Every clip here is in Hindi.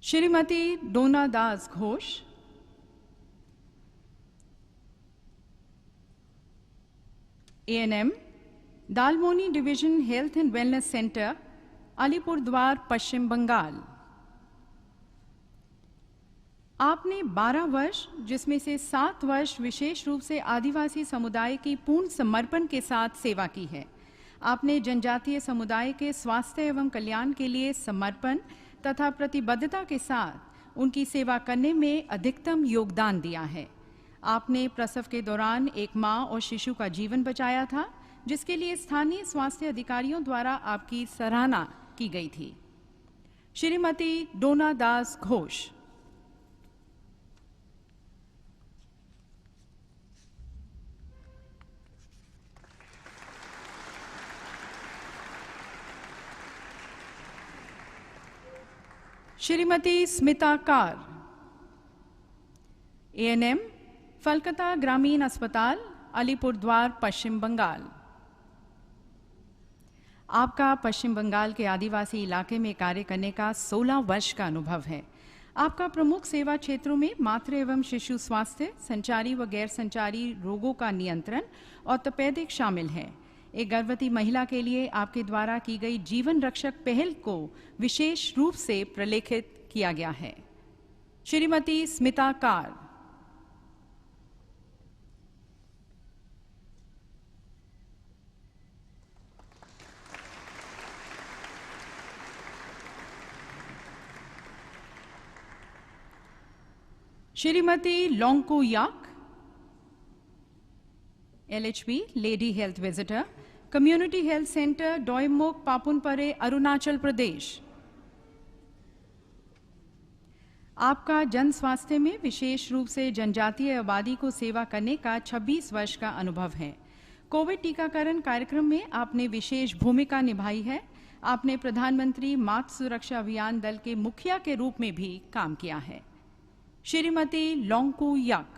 Shrimati Dona Das Ghosh, ANM, Dalmoni division health and wellness centre, Alipurduar, Paschim Bangal. आपने 12 वर्ष, जिसमें से 7 वर्ष विशेष रूप से आदिवासी समुदाय की पूर्ण समर्पण के साथ सेवा की है। आपने जनजातीय समुदाय के स्वास्थ्य एवं कल्याण के लिए समर्पण तथा प्रतिबद्धता के साथ उनकी सेवा करने में अधिकतम योगदान दिया है। आपने प्रसव के दौरान एक मां और शिशु का जीवन बचाया था, जिसके लिए स्थानीय स्वास्थ्य अधिकारियों द्वारा आपकी सराहना की गई थी। श्रीमती डोना दास घोष। श्रीमती स्मिता कार, ANM, फलकता ग्रामीण अस्पताल, अलीपुरद्वार, पश्चिम बंगाल। आपका पश्चिम बंगाल के आदिवासी इलाके में कार्य करने का 16 वर्ष का अनुभव है। आपका प्रमुख सेवा क्षेत्रों में मातृ एवं शिशु स्वास्थ्य, संचारी व गैर संचारी रोगों का नियंत्रण, ऑर्थोपेडिक शामिल है। एक गर्भवती महिला के लिए आपके द्वारा की गई जीवन रक्षक पहल को विशेष रूप से प्रलेखित किया गया है। Shrimati Smita Kar. Shrimati Longku Yak, LHB, lady health visitor, community health centre, Doimukh, Papumpare, Arunachal Pradesh. आपका जन स्वास्थ्य में विशेष रूप से जनजातीय आबादी को सेवा करने का 26 वर्ष का अनुभव है। कोविड टीकाकरण कार्यक्रम में आपने विशेष भूमिका निभाई है। आपने प्रधानमंत्री मातृ सुरक्षा अभियान दल के मुखिया के रूप में भी काम किया है। Shrimati Longku Yak.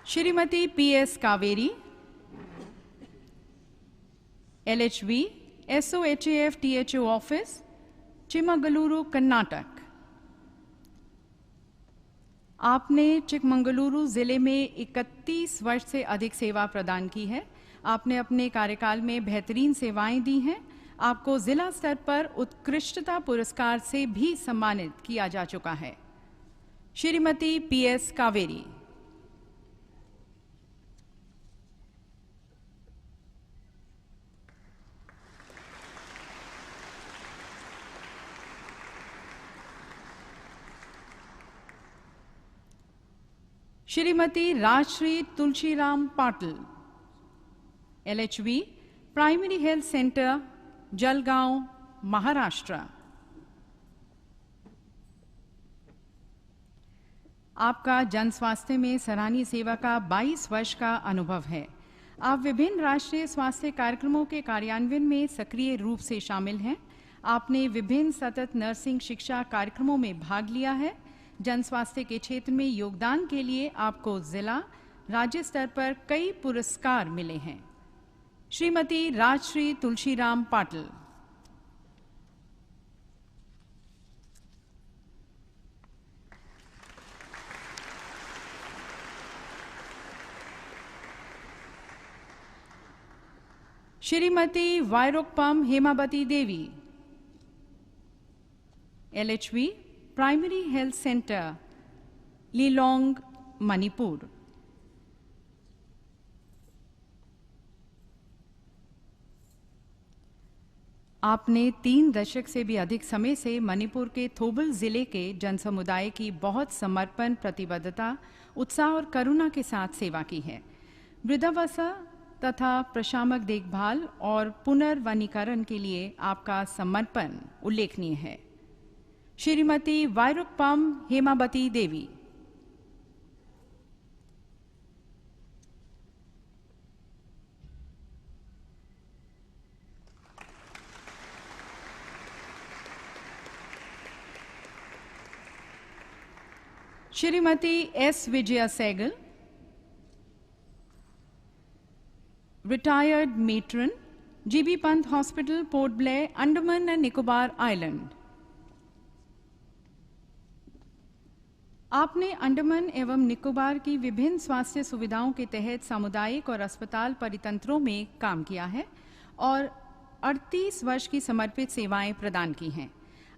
Shrimati PS Kaveri, LHV, SOHAF THO office, Chikmagaluru, Karnataka. आपने चिकमंगलुरु जिले में 31 वर्ष से अधिक सेवा प्रदान की है। आपने अपने कार्यकाल में बेहतरीन सेवाएं दी हैं। आपको जिला स्तर पर उत्कृष्टता पुरस्कार से भी सम्मानित किया जा चुका है। Shrimati PS Kaveri. Shrimati Rajshree Tulsiram Patil, LHV, primary health centre, Jalgaon, Maharashtra. आपका जन स्वास्थ्य में सराहनीय सेवा का 22 वर्ष का अनुभव है। आप विभिन्न राष्ट्रीय स्वास्थ्य कार्यक्रमों के कार्यान्वयन में सक्रिय रूप से शामिल हैं। आपने विभिन्न सतत नर्सिंग शिक्षा कार्यक्रमों में भाग लिया है। जन स्वास्थ्य के क्षेत्र में योगदान के लिए आपको जिला, राज्य स्तर पर कई पुरस्कार मिले हैं। Shrimati Rajshree Tulsiram Patil. Shrimati Wairokpam Hemavati Devi, LHV, primary health centre, Lilong, Manipur. आपने 3 दशक से भी अधिक समय से मणिपुर के थोबल जिले के जनसमुदाय की बहुत समर्पण, प्रतिबद्धता, उत्साह और करुणा के साथ सेवा की है। वृद्धावस्था तथा प्रशामक देखभाल और पुनर्वनीकरण के लिए आपका समर्पण उल्लेखनीय है। Shrimati Wairokpam Hemavati Devi. Shrimati S Vijaya Sehgal, retired matron, GB Pant hospital, Port Blair, Andaman and Nicobar island. आपने अंडमान एवं निकोबार की विभिन्न स्वास्थ्य सुविधाओं के तहत सामुदायिक और अस्पताल परितंत्रों में काम किया है और 38 वर्ष की समर्पित सेवाएं प्रदान की हैं।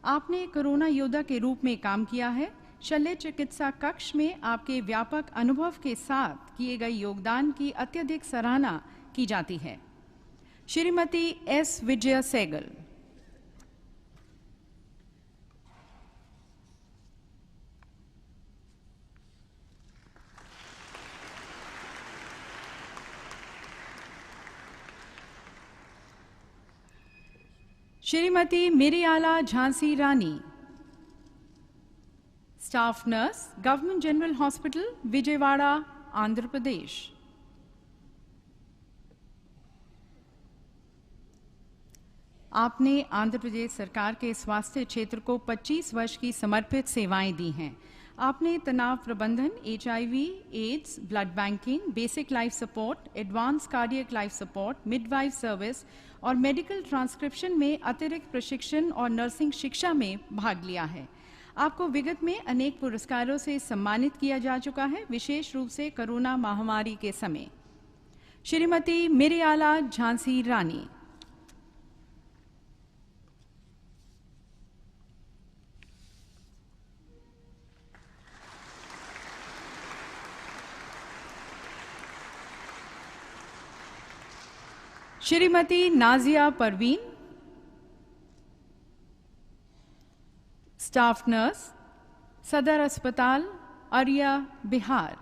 आपने कोरोना योद्धा के रूप में काम किया है। शल्य चिकित्सा कक्ष में आपके व्यापक अनुभव के साथ किए गए योगदान की अत्यधिक सराहना की जाती है। Shrimati S Vijaya Sehgal. Shrimati Miriyala Jhansi Rani, staff nurse, government general hospital, Vijayawada, Andhra Pradesh. आपने आंध्र प्रदेश सरकार के स्वास्थ्य क्षेत्र को 25 वर्ष की समर्पित सेवाएं दी हैं। आपने तनाव प्रबंधन, HIV, AIDS, blood banking, basic life support, advance cardiac life support, midwife service और मेडिकल ट्रांसक्रिप्शन में अतिरिक्त प्रशिक्षण और नर्सिंग शिक्षा में भाग लिया है। आपको विगत में अनेक पुरस्कारों से सम्मानित किया जा चुका है, विशेष रूप से कोरोना महामारी के समय। श्रीमती मिरियाला झांसी रानी। श्रीमती नाजिया परवीन, स्टाफ नर्स, सदर अस्पताल, अरिया, बिहार।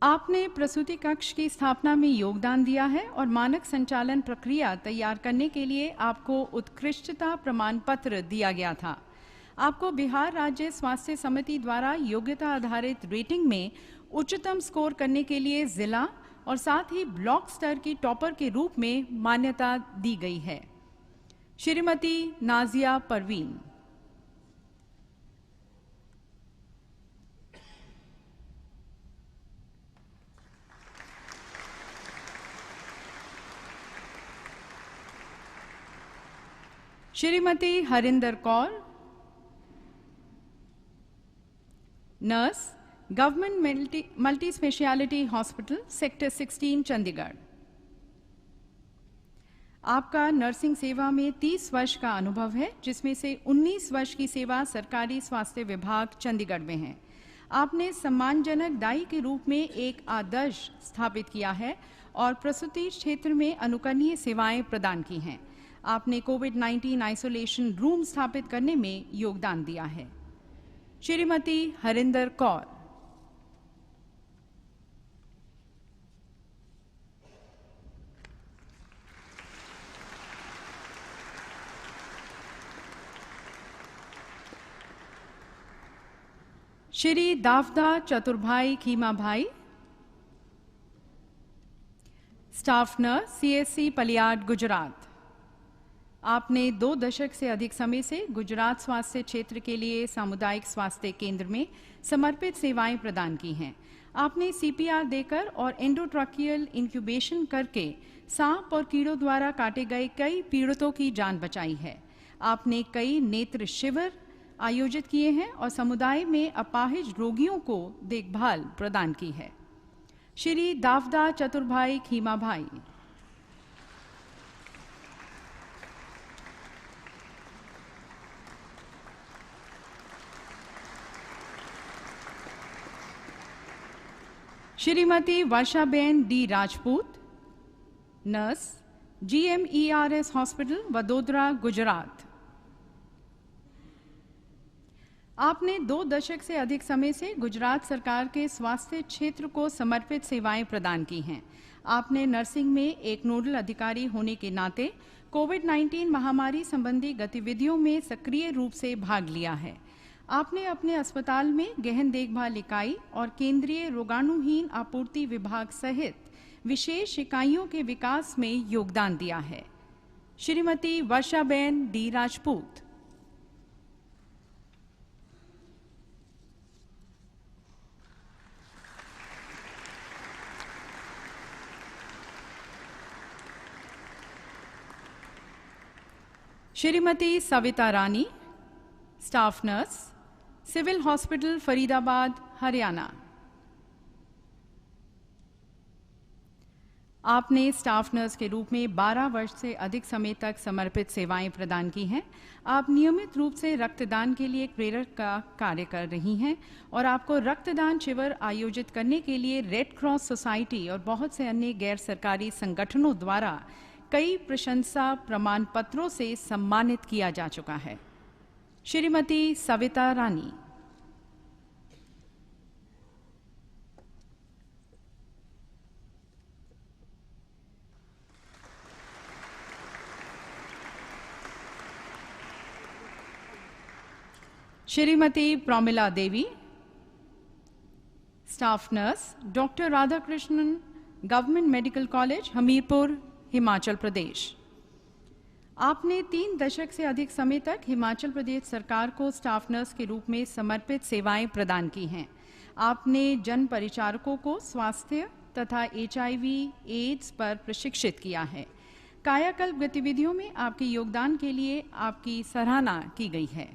आपने प्रसूति कक्ष की स्थापना में योगदान दिया है और मानक संचालन प्रक्रिया तैयार करने के लिए आपको उत्कृष्टता प्रमाण पत्र दिया गया था। आपको बिहार राज्य स्वास्थ्य समिति द्वारा योग्यता आधारित रेटिंग में उच्चतम स्कोर करने के लिए जिला और साथ ही ब्लॉक स्तर की टॉपर के रूप में मान्यता दी गई है। Shrimati Nazia Parveen. Shrimati Harinder Kaur, nurse, government multi speciality hospital, sector 16, Chandigarh. आपका नर्सिंग सेवा में 30 वर्ष का अनुभव है, जिसमें से 19 वर्ष की सेवा सरकारी स्वास्थ्य विभाग चंडीगढ़ में है। आपने सम्मानजनक दाई के रूप में एक आदर्श स्थापित किया है और प्रसूति क्षेत्र में अनुकरणीय सेवाएं प्रदान की हैं। आपने कोविड-19 आइसोलेशन रूम स्थापित करने में योगदान दिया है। श्रीमती हरिंदर कौर। श्री दावदा चतुर्भाई खीमा भाई, स्टाफ नर्स, सीएससी पलियाड, गुजरात। आपने 2 दशक से अधिक समय से गुजरात स्वास्थ्य क्षेत्र के लिए सामुदायिक स्वास्थ्य केंद्र में समर्पित सेवाएं प्रदान की हैं। आपने सीपीआर देकर और एंडोट्रैकियल इंक्यूबेशन करके सांप और कीड़ों द्वारा काटे गए कई पीड़ितों की जान बचाई है। आपने कई नेत्र शिविर आयोजित किए हैं और समुदाय में अपाहिज रोगियों को देखभाल प्रदान की है। श्री दावदा चतुर्भाई खीमा भाई। Shrimati Varshaben D Rajput, nurse, GMERS hospital, Vadodara, Gujarat. आपने 2 दशक से अधिक समय से गुजरात सरकार के स्वास्थ्य क्षेत्र को समर्पित सेवाएं प्रदान की हैं। आपने नर्सिंग में एक नोडल अधिकारी होने के नाते कोविड-19 महामारी संबंधी गतिविधियों में सक्रिय रूप से भाग लिया है। आपने अपने अस्पताल में गहन देखभाल इकाई और केंद्रीय रोगाणुहीन आपूर्ति विभाग सहित विशेष इकाइयों के विकास में योगदान दिया है। Shrimati Varshaben D Rajput. Shrimati Savita Rani, staff nurse, civil hospital Faridabad, Haryana. आपने स्टाफ नर्स के रूप में 12 वर्ष से अधिक समय तक समर्पित सेवाएं प्रदान की हैं। आप नियमित रूप से रक्तदान के लिए एक प्रेरक का कार्य कर रही हैं और आपको रक्तदान शिविर आयोजित करने के लिए रेड क्रॉस सोसाइटी और बहुत से अन्य गैर सरकारी संगठनों द्वारा कई प्रशंसा प्रमाण पत्रों से सम्मानित किया जा चुका है। Shrimati Savita Rani. Shrimati Pramila Devi, staff nurse, doctor Radhakrishnan government medical college, Hamirpur, Himachal Pradesh. आपने 3 दशक से अधिक समय तक हिमाचल प्रदेश सरकार को स्टाफ नर्स के रूप में समर्पित सेवाएं प्रदान की हैं। आपने जन परिचारकों को स्वास्थ्य तथा HIV एड्स पर प्रशिक्षित किया है। कायाकल्प गतिविधियों में आपके योगदान के लिए आपकी सराहना की गई है।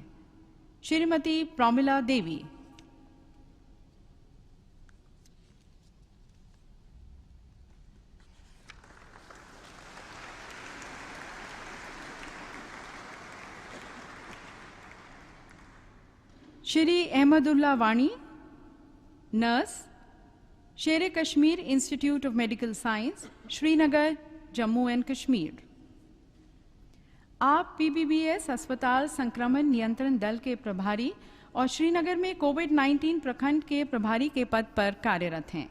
श्रीमती प्रमिला देवी। श्री अहमदुल्ला वाणी, नर्स, शेर Kashmir institute of medical science, Srinagar, Jammu and Kashmir. आप PPBS अस्पताल संक्रमण नियंत्रण दल के प्रभारी और श्रीनगर में कोविड-19 प्रखंड के प्रभारी के पद पर कार्यरत हैं।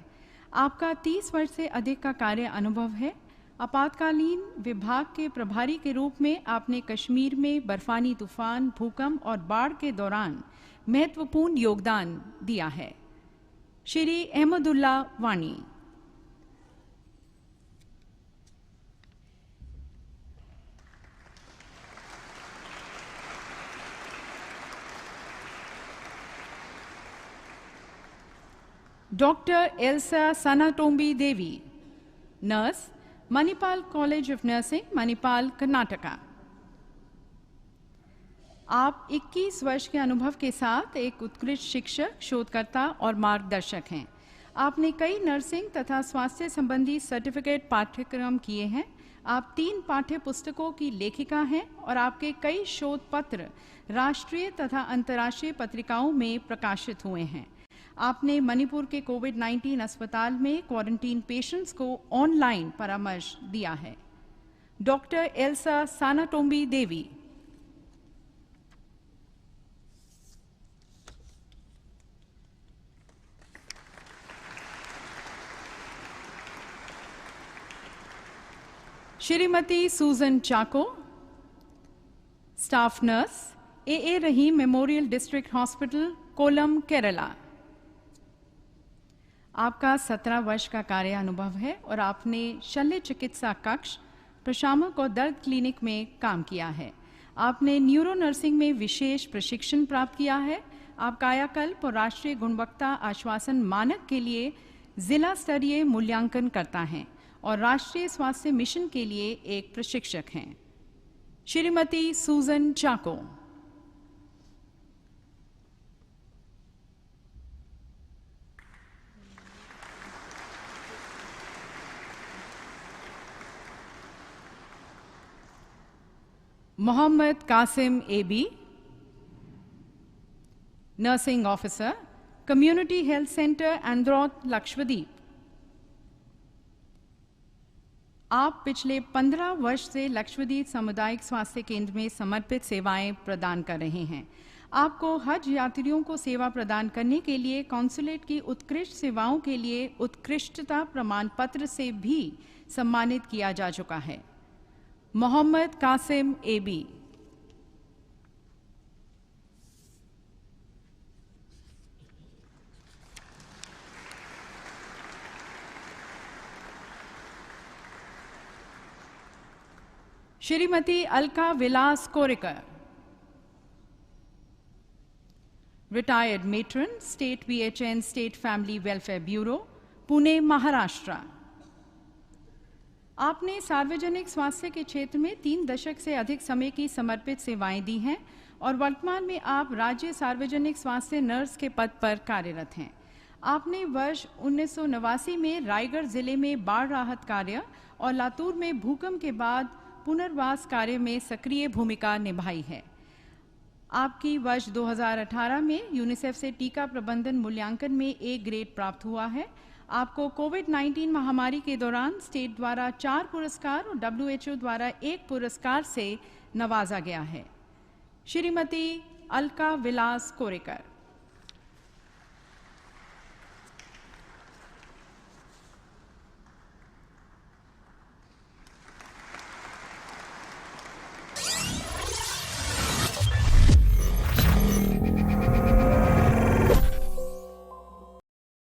आपका 30 वर्ष से अधिक का कार्य अनुभव है। आपातकालीन विभाग के प्रभारी के रूप में आपने कश्मीर में बर्फानी तूफान, भूकंप और बाढ़ के दौरान महत्वपूर्ण योगदान दिया है। Shri Ahmadullah Wani. Doctor Elsa Sanatombi Devi, nurse, Manipal college of nursing, Manipal, Karnataka. आप 21 वर्ष के अनुभव के साथ एक उत्कृष्ट शिक्षक, शोधकर्ता और मार्गदर्शक हैं। आपने कई नर्सिंग तथा स्वास्थ्य संबंधी सर्टिफिकेट पाठ्यक्रम किए हैं। आप 3 पाठ्य पुस्तकों की लेखिका हैं और आपके कई शोध पत्र राष्ट्रीय तथा अंतर्राष्ट्रीय पत्रिकाओं में प्रकाशित हुए हैं। आपने मणिपुर के कोविड-19 अस्पताल में क्वारंटीन पेशेंट्स को ऑनलाइन परामर्श दिया है। Doctor Elsa Sanatombi Devi. Shrimati Susan Chacko, staff nurse, AA Rahim memorial district hospital, Kollam, Kerala. आपका 17 वर्ष का कार्य अनुभव है और आपने शल्य चिकित्सा कक्ष, प्रशामक और दर्द क्लिनिक में काम किया है। आपने न्यूरो नर्सिंग में विशेष प्रशिक्षण प्राप्त किया है। आप कायाकल्प और राष्ट्रीय गुणवत्ता आश्वासन मानक के लिए जिला स्तरीय मूल्यांकन करता हैं और राष्ट्रीय स्वास्थ्य मिशन के लिए एक प्रशिक्षक हैं। Shrimati Susan Chacko. Mohammed Kasim AB, nursing officer, community health centre, Androth, Lakshadweep. आप पिछले 15 वर्ष से लक्षद्वीप सामुदायिक स्वास्थ्य केंद्र में समर्पित सेवाएं प्रदान कर रहे हैं। आपको हज यात्रियों को सेवा प्रदान करने के लिए कॉन्सुलेट की उत्कृष्ट सेवाओं के लिए उत्कृष्टता प्रमाण पत्र से भी सम्मानित किया जा चुका है। Mohammed Kasim AB। Shrimati Alka Vilas Korikar, retired matron, state BHN state family welfare bureau, Pune, Maharashtra. आपने सार्वजनिक स्वास्थ्य के क्षेत्र में 3 दशक से अधिक समय की समर्पित सेवाएं दी हैं और वर्तमान में आप राज्य सार्वजनिक स्वास्थ्य नर्स के पद पर कार्यरत हैं। आपने वर्ष 1989 में रायगढ़ जिले में बाढ़ राहत कार्य और लातूर में भूकंप के बाद पुनर्वास कार्य में सक्रिय भूमिका निभाई है। आपकी वर्ष 2018 में यूनिसेफ से टीका प्रबंधन मूल्यांकन में A ग्रेड प्राप्त हुआ है। आपको कोविड-19 महामारी के दौरान स्टेट द्वारा 4 पुरस्कार और WHO द्वारा 1 पुरस्कार से नवाजा गया है। श्रीमती अलका विलास कोरेकर।